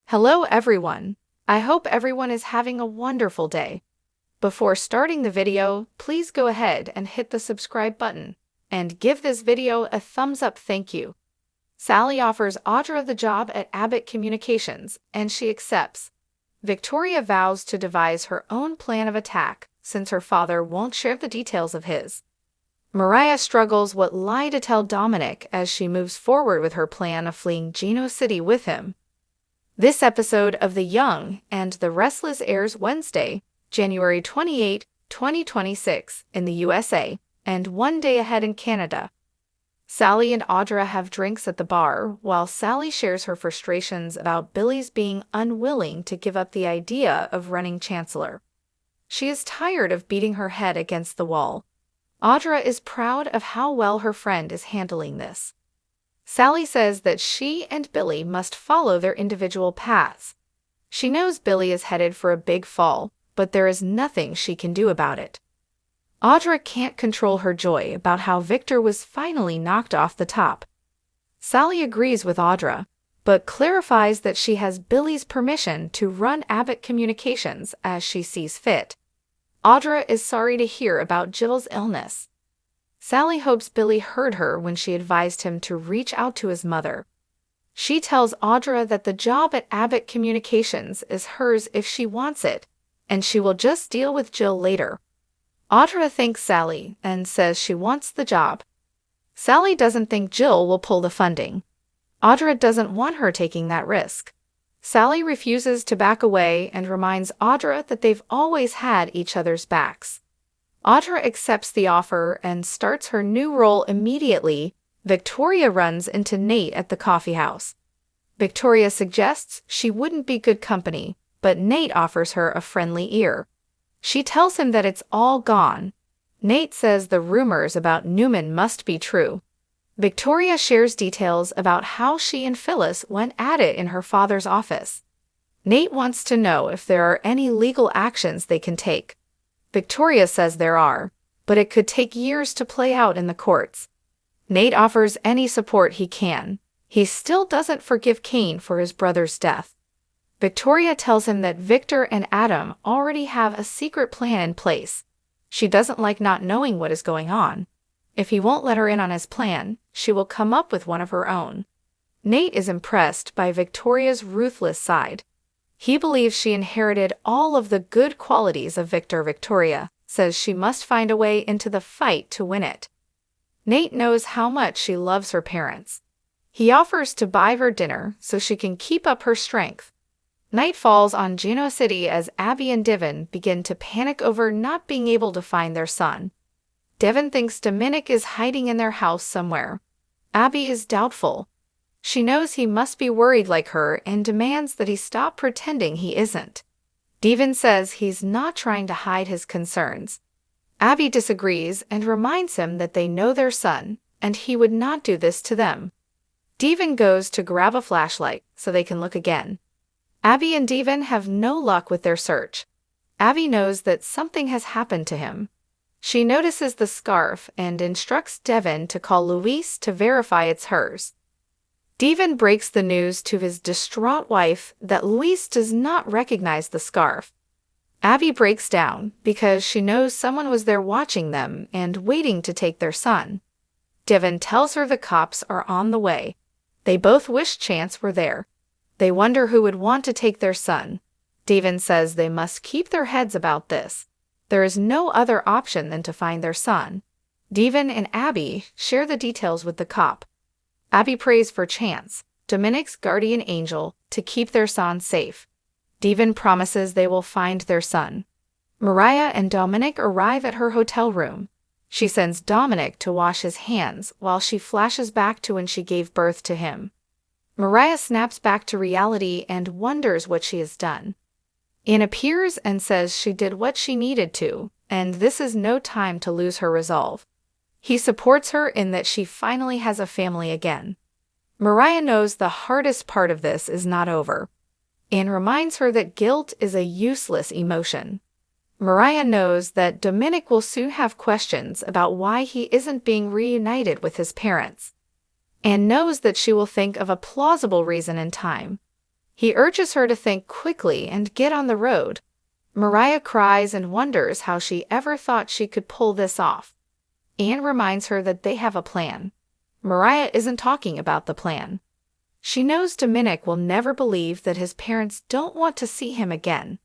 Hello everyone. I hope everyone is having a wonderful day. Before starting the video, please go ahead and hit the subscribe button and give this video a thumbs up. Thank you. Sally offers Audra the job at Abbott Communications and she accepts. Victoria vows to devise her own plan of attack since her father won't share the details of his. Mariah struggles what lie to tell Dominic as she moves forward with her plan of fleeing Geno City with him. This episode of The Young and the Restless airs Wednesday, January 28, 2026 in the USA, and one day ahead in Canada. Sally and Audra have drinks at the bar, while Sally shares her frustrations about Billy's being unwilling to give up the idea of running chancellor. She is tired of beating her head against the wall. Audra is proud of how well her friend is handling this. Sally says that she and Billy must follow their individual paths. She knows Billy is headed for a big fall, but there is nothing she can do about it. Audra can't control her joy about how Victor was finally knocked off the top. Sally agrees with Audra, but clarifies that she has Billy's permission to run Abbott Communications as she sees fit. Audra is sorry to hear about Jill's illness. Sally hopes Billy heard her when she advised him to reach out to his mother. She tells Audra that the job at Abbott Communications is hers if she wants it, and she will just deal with Jill later. Audra thanks Sally and says she wants the job. Sally doesn't think Jill will pull the funding. Audra doesn't want her taking that risk. Sally refuses to back away and reminds Audra that they've always had each other's backs. Audra accepts the offer and starts her new role immediately. Victoria runs into Nate at the coffee house. Victoria suggests she wouldn't be good company, but Nate offers her a friendly ear. She tells him that it's all gone. Nate says the rumors about Newman must be true. Victoria shares details about how she and Phyllis went at it in her father's office. Nate wants to know if there are any legal actions they can take. Victoria says there are, but it could take years to play out in the courts. Nate offers any support he can. He still doesn't forgive Kane for his brother's death. Victoria tells him that Victor and Adam already have a secret plan in place. She doesn't like not knowing what is going on. If he won't let her in on his plan, she will come up with one of her own. Nate is impressed by Victoria's ruthless side. He believes she inherited all of the good qualities of Victor. Victoria says she must find a way into the fight to win it. Nate knows how much she loves her parents. He offers to buy her dinner so she can keep up her strength. Night falls on Geno City as Abby and Devin begin to panic over not being able to find their son. Devin thinks Dominic is hiding in their house somewhere. Abby is doubtful. She knows he must be worried like her and demands that he stop pretending he isn't. Devin says he's not trying to hide his concerns. Abby disagrees and reminds him that they know their son, and he would not do this to them. Devin goes to grab a flashlight so they can look again. Abby and Devin have no luck with their search. Abby knows that something has happened to him. She notices the scarf and instructs Devin to call Luis to verify it's hers. Devin breaks the news to his distraught wife that Luis does not recognize the scarf. Abby breaks down because she knows someone was there watching them and waiting to take their son. Devin tells her the cops are on the way. They both wish Chance were there. They wonder who would want to take their son. Devin says they must keep their heads about this. There is no other option than to find their son. Devin and Abby share the details with the cop. Abby prays for Chance, Dominic's guardian angel, to keep their son safe. Devin promises they will find their son. Mariah and Dominic arrive at her hotel room. She sends Dominic to wash his hands while she flashes back to when she gave birth to him. Mariah snaps back to reality and wonders what she has done. Anne appears and says she did what she needed to, and this is no time to lose her resolve. He supports her in that she finally has a family again. Mariah knows the hardest part of this is not over. Anne reminds her that guilt is a useless emotion. Mariah knows that Dominic will soon have questions about why he isn't being reunited with his parents. Anne knows that she will think of a plausible reason in time. He urges her to think quickly and get on the road. Mariah cries and wonders how she ever thought she could pull this off. Anne reminds her that they have a plan. Mariah isn't talking about the plan. She knows Dominic will never believe that his parents don't want to see him again.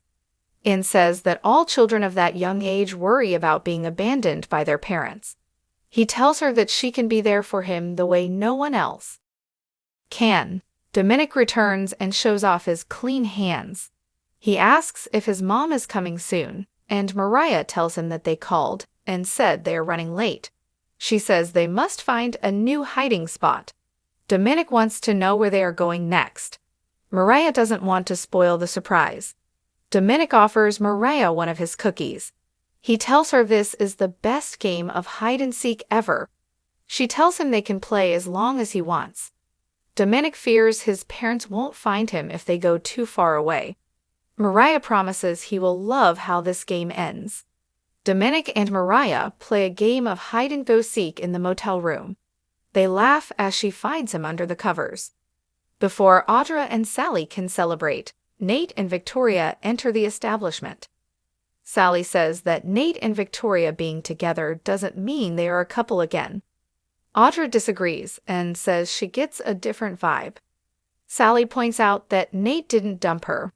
Anne says that all children of that young age worry about being abandoned by their parents. He tells her that she can be there for him the way no one else can. Dominic returns and shows off his clean hands. He asks if his mom is coming soon, and Mariah tells him that they called and said they are running late. She says they must find a new hiding spot. Dominic wants to know where they are going next. Mariah doesn't want to spoil the surprise. Dominic offers Mariah one of his cookies. He tells her this is the best game of hide-and-seek ever. She tells him they can play as long as he wants. Dominic fears his parents won't find him if they go too far away. Mariah promises he will love how this game ends. Dominic and Mariah play a game of hide-and-go-seek in the motel room. They laugh as she finds him under the covers. Before Audra and Sally can celebrate, Nate and Victoria enter the establishment. Sally says that Nate and Victoria being together doesn't mean they are a couple again. Audra disagrees and says she gets a different vibe. Sally points out that Nate didn't dump her.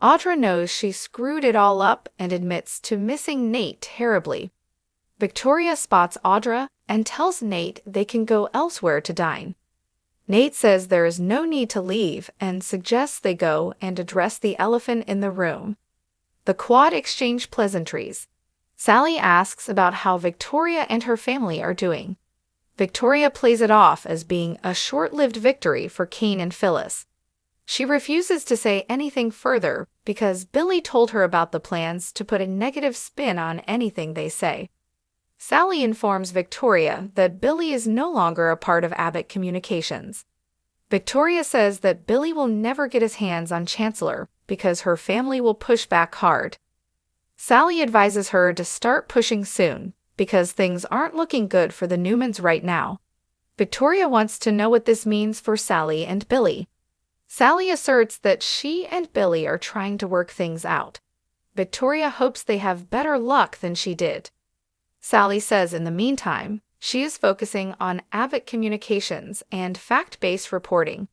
Audra knows she screwed it all up and admits to missing Nate terribly. Victoria spots Audra and tells Nate they can go elsewhere to dine. Nate says there is no need to leave and suggests they go and address the elephant in the room. The quad exchange pleasantries. Sally asks about how Victoria and her family are doing. Victoria plays it off as being a short-lived victory for Kane and Phyllis. She refuses to say anything further because Billy told her about the plans to put a negative spin on anything they say. Sally informs Victoria that Billy is no longer a part of Abbott Communications. Victoria says that Billy will never get his hands on Chancellor because her family will push back hard. Sally advises her to start pushing soon because things aren't looking good for the Newmans right now. Victoria wants to know what this means for Sally and Billy. Sally asserts that she and Billy are trying to work things out. Victoria hopes they have better luck than she did. Sally says in the meantime, she is focusing on Abbott Communications and fact-based reporting.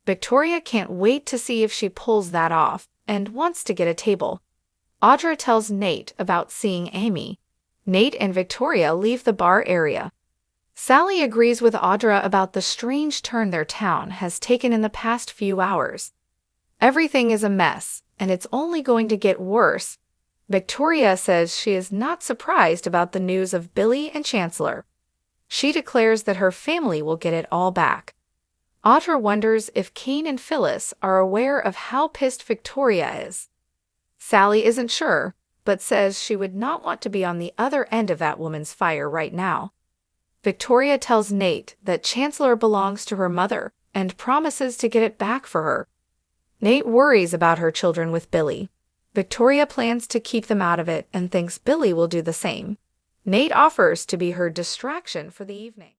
Victoria can't wait to see if she pulls that off and wants to get a table. Audra tells Nate about seeing Amy. Nate and Victoria leave the bar area. Sally agrees with Audra about the strange turn their town has taken in the past few hours. Everything is a mess, and it's only going to get worse. Victoria says she is not surprised about the news of Billy and Chancellor. She declares that her family will get it all back. Audra wonders if Kane and Phyllis are aware of how pissed Victoria is. Sally isn't sure, but says she would not want to be on the other end of that woman's fire right now. Victoria tells Nate that Chancellor belongs to her mother and promises to get it back for her. Nate worries about her children with Billy. Victoria plans to keep them out of it and thinks Billy will do the same. Nate offers to be her distraction for the evening.